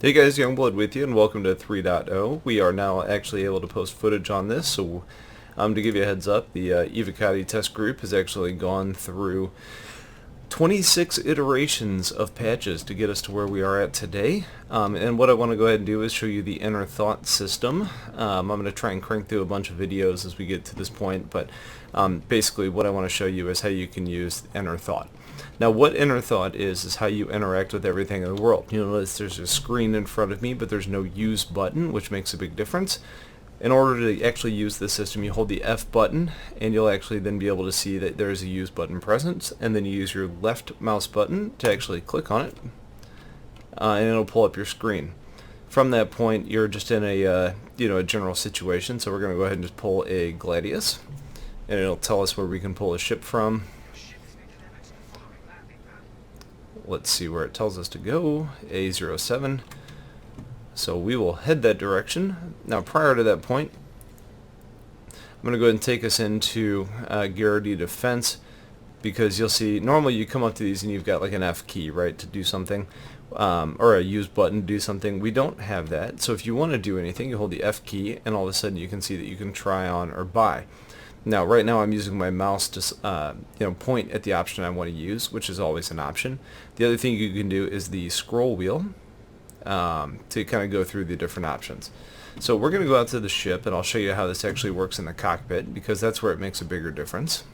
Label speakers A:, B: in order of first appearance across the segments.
A: Hey guys, Youngblood with you, and welcome to 3.0. We are now actually able to post footage on this, so to give you a heads up, the Evocati test group has actually gone through 26 iterations of patches to get us to where we are at today. And what I want to go ahead and do is show you the inner thought system. I'm going to try and crank through a bunch of videos as we get to this point, but basically what I want to show you is how you can use inner thought. Now what inner thought is how you interact with everything in the world. You'll notice there's a screen in front of me, but there's no use button, which makes a big difference. In order to actually use this system, you hold the F button, and you'll actually then be able to see that there is a use button present, and then you use your left mouse button to actually click on it, and it'll pull up your screen. From that point, you're just in a a general situation, so we're going to go ahead and just pull a Gladius, and it'll tell us where we can pull a ship from. Let's see where it tells us to go, A07. So we will head that direction. Now prior to that point, I'm going to go ahead and take us into Garrity Defense, because you'll see normally you come up to these and you've got like an F key, right, to do something, or a use button to do something. We don't have that, so if you want to do anything, you hold the F key and all of a sudden you can see that you can try on or buy. Now right now I'm using my mouse to point at the option I want to use, which is always an option. The other thing you can do is the scroll wheel, to kind of go through the different options. So we're going to go out to the ship, and I'll show you how this actually works in the cockpit, because that's where it makes a bigger difference.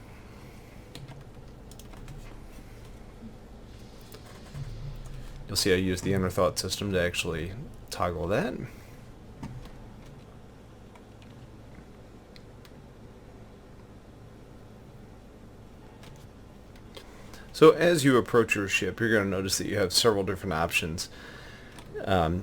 A: You'll see I use the inner thought system to actually toggle that. So as you approach your ship, you're going to notice that you have several different options.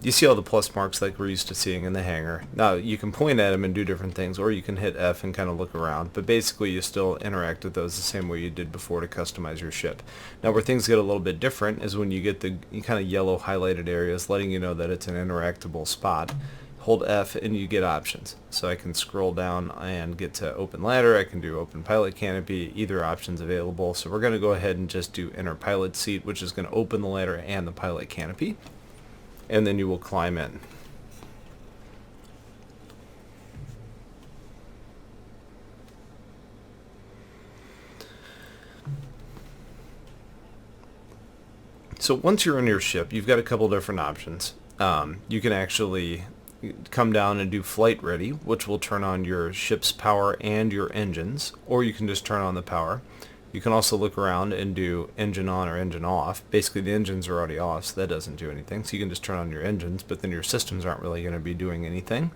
A: You see all the plus marks like we're used to seeing in the hangar. Now you can point at them and do different things, or you can hit F and kind of look around, but basically you still interact with those the same way you did before to customize your ship. Now where things get a little bit different is when you get the kind of yellow highlighted areas letting you know that it's an interactable spot. Hold F and you get options. So I can scroll down and get to open ladder, I can do open pilot canopy, either option's available. So we're going to go ahead and just do inner pilot seat, which is going to open the ladder and the pilot canopy, and then you will climb in. So once you're in your ship, you've got a couple different options. You can actually come down and do flight ready, which will turn on your ship's power and your engines, or you can just turn on the power. You can also look around and do engine on or engine off. Basically the engines are already off, so that doesn't do anything. So you can just turn on your engines, but then your systems aren't really going to be doing anything.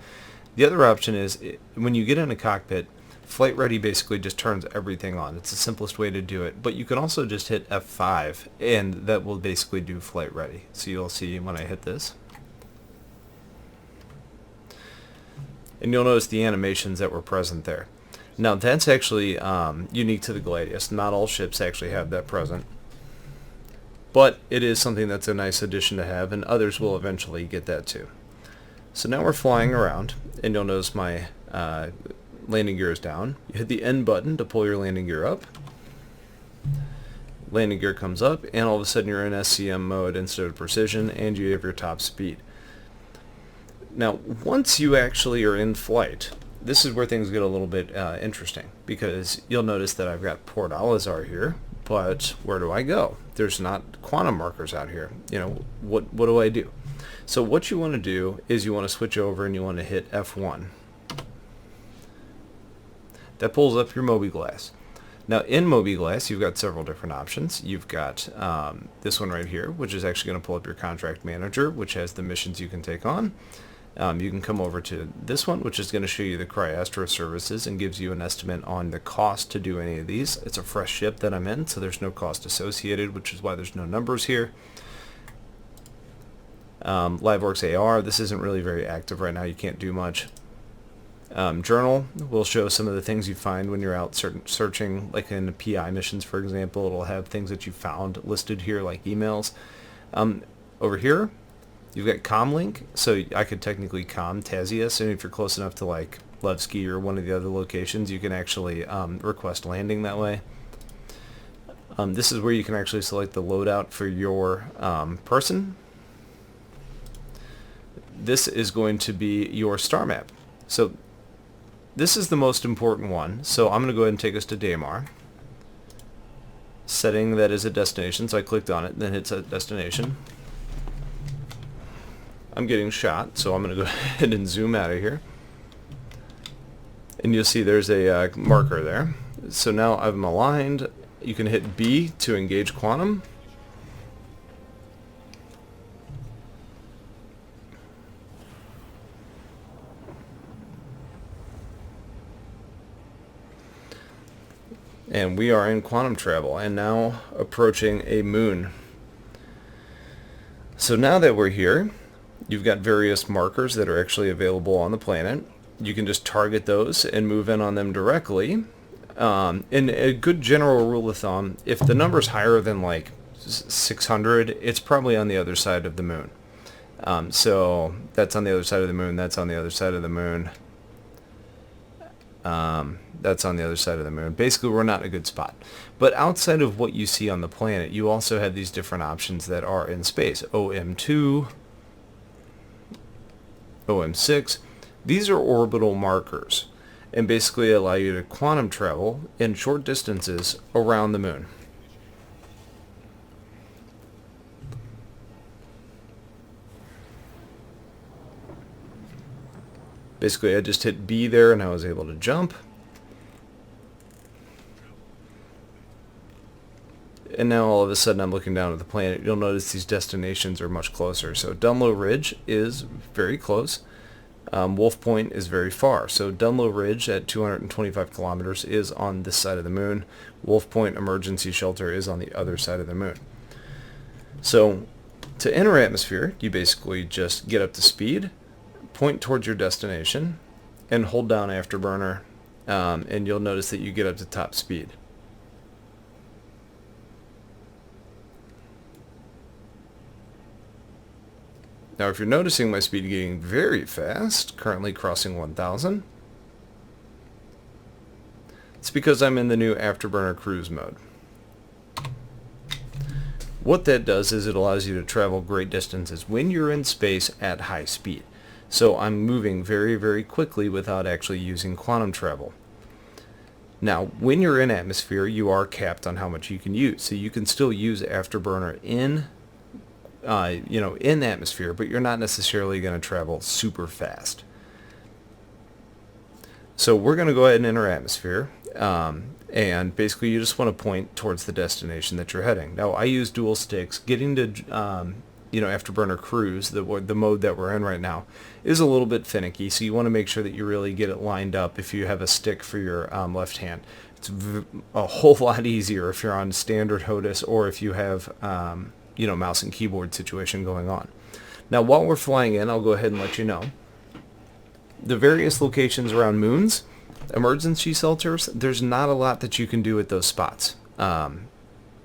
A: The other option is when you get in a cockpit, flight ready basically just turns everything on. It's the simplest way to do it, but you can also just hit F5 and that will basically do flight ready. So you'll see when I hit this, and you'll notice the animations that were present there. Now that's actually unique to the Gladius. Not all ships actually have that present, but it is something that's a nice addition to have, and others will eventually get that too. So now we're flying around, and you'll notice my landing gear is down. You hit the N button to pull your landing gear up. Landing gear comes up, and all of a sudden you're in SCM mode instead of precision, and you have your top speed. Now once you actually are in flight, this is where things get a little bit interesting, because you'll notice that I've got Port Alizar here, but where do I go? There's not quantum markers out here. What do I do? So what you want to do is you want to switch over and you want to hit F1. That pulls up your Mobi Glass. Now in Mobi Glass you've got several different options. You've got this one right here, which is actually going to pull up your contract manager, which has the missions you can take on. You can come over to this one, which is going to show you the Cryastro services and gives you an estimate on the cost to do any of these. It's a fresh ship that I'm in, so there's no cost associated, which is why there's no numbers here. LiveWorks AR, this isn't really very active right now, you can't do much. Journal will show some of the things you find when you're out searching, like in the PI missions, for example. It'll have things that you found listed here, like emails. Over here, you've got Comlink, so I could technically com Tazius, and if you're close enough to like Levski or one of the other locations, you can actually request landing that way. This is where you can actually select the loadout for your person. this is going to be your star map. So this is the most important one. So I'm going to go ahead and take us to Daymar. Setting that as a destination, so I clicked on it, then hit set destination. I'm getting shot, so I'm going to go ahead and zoom out of here. And you'll see there's a marker there. So now I'm aligned. You can hit B to engage quantum. And we are in quantum travel and now approaching a moon. So now that we're here, you've got various markers that are actually available on the planet. You can just target those and move in on them directly. And a good general rule of thumb, if the number's higher than like 600, it's probably on the other side of the moon. So that's on the other side of the moon, that's on the other side of the moon. That's on the other side of the moon. Basically, we're not in a good spot. But outside of what you see on the planet, you also have these different options that are in space. OM2, OM6. These are orbital markers and basically allow you to quantum travel in short distances around the moon. Basically, I just hit B there and I was able to jump. And now all of a sudden I'm looking down at the planet. You'll notice these destinations are much closer. So Dunlow Ridge is very close. Wolf Point is very far. So Dunlow Ridge at 225 kilometers is on this side of the moon. Wolf Point Emergency Shelter is on the other side of the moon. So to enter atmosphere, you basically just get up to speed, point towards your destination, and hold down Afterburner, and you'll notice that you get up to top speed. Now if you're noticing my speed getting very fast, currently crossing 1,000, it's because I'm in the new Afterburner cruise mode. What that does is it allows you to travel great distances when you're in space at high speed. So I'm moving very, very quickly without actually using quantum travel. Now, when you're in atmosphere, you are capped on how much you can use. So you can still use Afterburner in atmosphere, but you're not necessarily going to travel super fast. So we're going to go ahead and enter atmosphere, and basically you just want to point towards the destination that you're heading. Now I use dual sticks. Getting to Afterburner cruise, the mode that we're in right now, is a little bit finicky, so you want to make sure that you really get it lined up if you have a stick for your left hand. It's a whole lot easier if you're on standard HOTUS or if you have mouse and keyboard situation going on. Now while we're flying in, I'll go ahead and let you know the various locations around moons, emergency shelters. There's not a lot that you can do at those spots.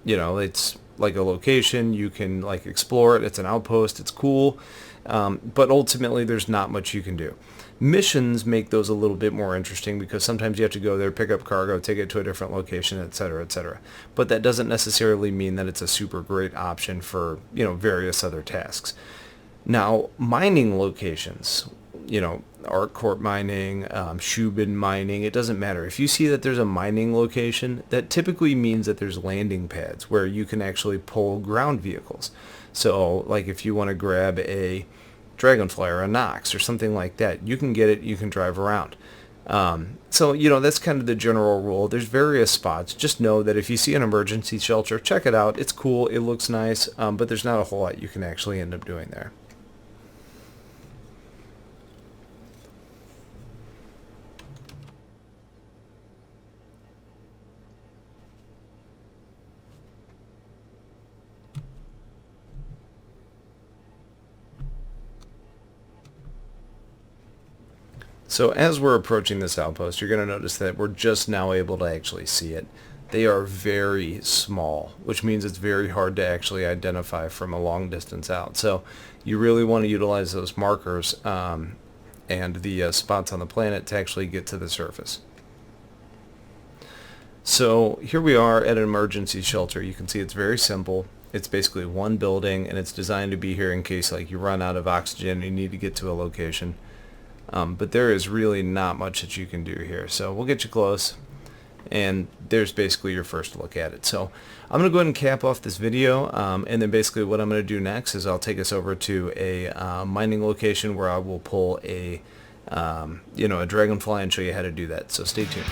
A: It's like a location, you can like explore it, it's an outpost, it's cool, but ultimately there's not much you can do. Missions make those a little bit more interesting because sometimes you have to go there, pick up cargo, take it to a different location, etc., etc. But that doesn't necessarily mean that it's a super great option for various other tasks. Now, mining locations, Artcorp mining, Shubin mining, it doesn't matter. If you see that there's a mining location, that typically means that there's landing pads where you can actually pull ground vehicles. So, like if you want to grab a Dragonfly or a Nox or something like that, you can get it, you can drive around. That's kind of the general rule. There's various spots. Just know that if you see an emergency shelter, check it out. It's cool, it looks nice, but there's not a whole lot you can actually end up doing there. So as we're approaching this outpost, you're going to notice that we're just now able to actually see it. They are very small, which means it's very hard to actually identify from a long distance out. So you really want to utilize those markers and the spots on the planet to actually get to the surface. So here we are at an emergency shelter. You can see it's very simple. It's basically one building, and it's designed to be here in case like you run out of oxygen and you need to get to a location. But there is really not much that you can do here. So we'll get you close, and there's basically your first look at it. So I'm going to go ahead and cap off this video, and then basically what I'm going to do next is I'll take us over to a mining location where I will pull a a dragonfly and show you how to do that. So stay tuned.